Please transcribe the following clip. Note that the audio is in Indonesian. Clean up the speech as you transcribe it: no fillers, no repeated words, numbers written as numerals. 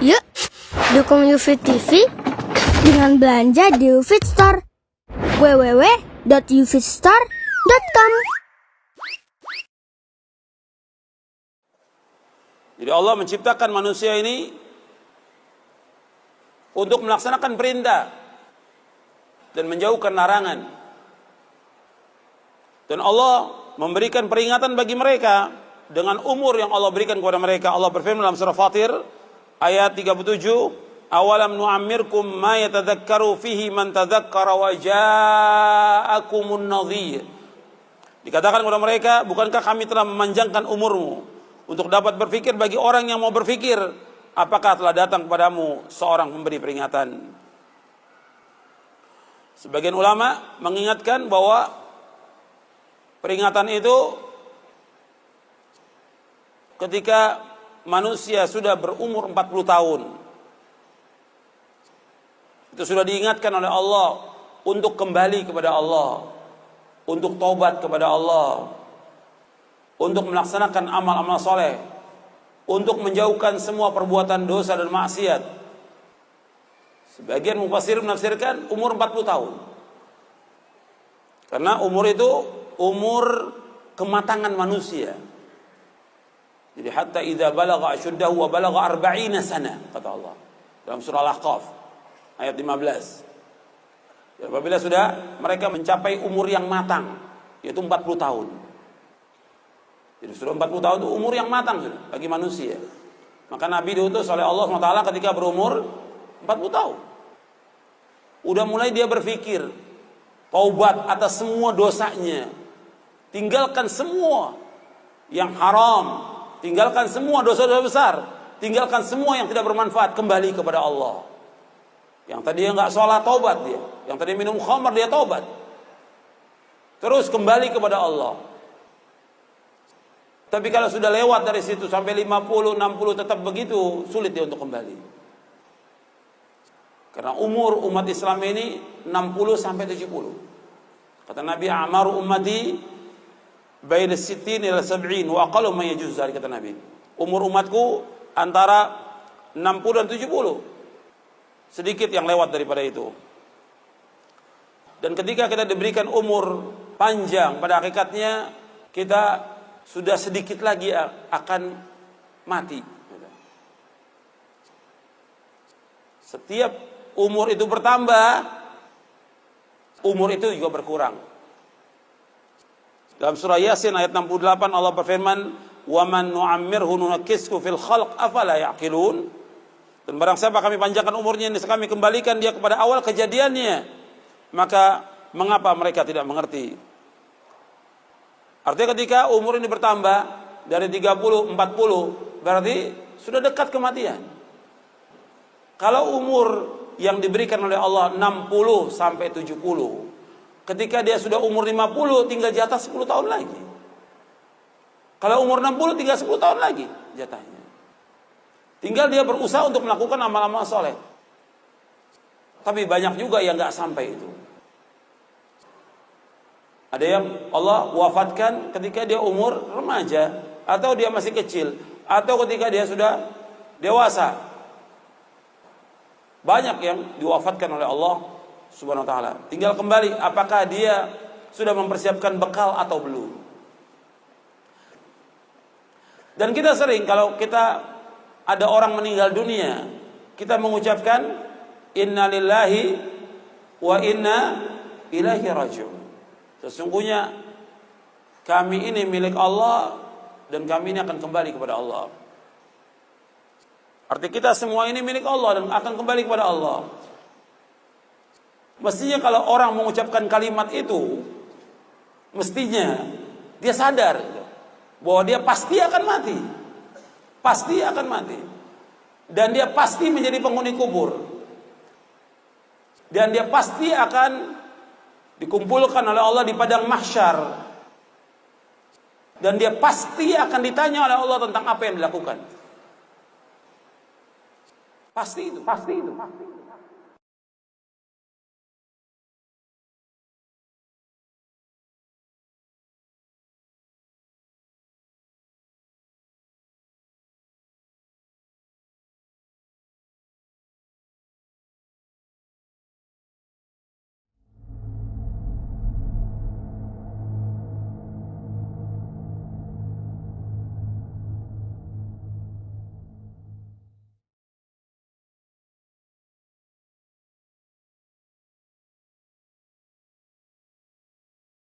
Yuk, dukung UFIT TV dengan belanja di UFIT Store. www.ufitstore.com. Jadi Allah menciptakan manusia ini untuk melaksanakan perintah dan menjauhkan larangan. Dan Allah memberikan peringatan bagi mereka dengan umur yang Allah berikan kepada mereka. Allah berfirman dalam surah Fatir ayat 37, "Awalam nu'ammirkum ma yatadzakkaru fihi man tadzakkara wa ja'akumun nadhir." Dikatakan kepada mereka, bukankah kami telah memanjangkan umurmu untuk dapat berfikir bagi orang yang mau berfikir? Apakah telah datang kepadamu seorang pemberi peringatan? Sebagian ulama mengingatkan bahwa peringatan itu ketika manusia sudah berumur 40 tahun. Itu sudah diingatkan oleh Allah untuk kembali kepada Allah, untuk taubat kepada Allah, untuk melaksanakan amal-amal soleh, untuk menjauhkan semua perbuatan dosa dan maksiat. Sebagian mufassir menafsirkan umur 40 tahun. Karena umur itu umur kematangan manusia. Jadi hatta idza balagha ashuddahu wa balagha 40 sana, kata Allah dalam surah Al-Ahqaf ayat 15. Ya, apabila sudah mereka mencapai umur yang matang, yaitu 40 tahun. Jadi sudah 40 tahun itu umur yang matang sudah bagi manusia. Maka Nabi diutus oleh Allah SWT ketika berumur 40 tahun. Udah mulai dia berpikir taubat atas semua dosanya, tinggalkan semua yang haram, tinggalkan semua dosa-dosa besar, tinggalkan semua yang tidak bermanfaat, kembali kepada Allah. Yang tadi nggak sholat, taubat dia. Yang tadi minum khamar, dia taubat. Terus kembali kepada Allah. Tapi kalau sudah lewat dari situ sampai 50, 60 tetap begitu, sulit dia untuk kembali. Karena umur umat Islam ini 60 sampai 70. Kata Nabi, "A'maru ummati baina sittin ila sab'in wa aqallu ma yajuz," kata Nabi. Umur umatku antara 60 dan 70. Sedikit yang lewat daripada itu. Dan ketika kita diberikan umur panjang, pada hakikatnya kita sudah sedikit lagi akan mati. Setiap umur itu bertambah, umur itu juga berkurang. Dalam surah Yasin ayat 68 Allah berfirman, "Wa man nu'ammirhu nunakkishu fil khalq afala ya'qilun." Dan barang siapa kami panjangkan umurnya, kami kembalikan dia kepada awal kejadiannya, maka mengapa mereka tidak mengerti? Artinya ketika umur ini bertambah dari 30, 40, berarti sudah dekat kematian. Kalau umur yang diberikan oleh Allah 60 sampai 70, ketika dia sudah umur 50, tinggal jatah 10 tahun lagi. Kalau umur 60, tinggal 10 tahun lagi jatahnya. Tinggal dia berusaha untuk melakukan amal-amal soleh. Tapi banyak juga yang gak sampai itu. Ada yang Allah wafatkan ketika dia umur remaja, atau dia masih kecil, atau ketika dia sudah dewasa. Banyak yang diwafatkan oleh Allah Subhanahu wa ta'ala. Tinggal kembali apakah dia sudah mempersiapkan bekal atau belum. Dan kita sering kalau kita ada orang meninggal dunia, kita mengucapkan inna lillahi wa inna ilaihi raji'un. Sesungguhnya kami ini milik Allah dan kami ini akan kembali kepada Allah. Arti kita semua ini milik Allah dan akan kembali kepada Allah. Mestinya kalau orang mengucapkan kalimat itu, mestinya dia sadar bahwa dia pasti akan mati. Pasti akan mati. Dan dia pasti menjadi penghuni kubur. Dan dia pasti akan dikumpulkan oleh Allah di padang mahsyar. Dan dia pasti akan ditanya oleh Allah tentang apa yang dilakukan. Pasti itu.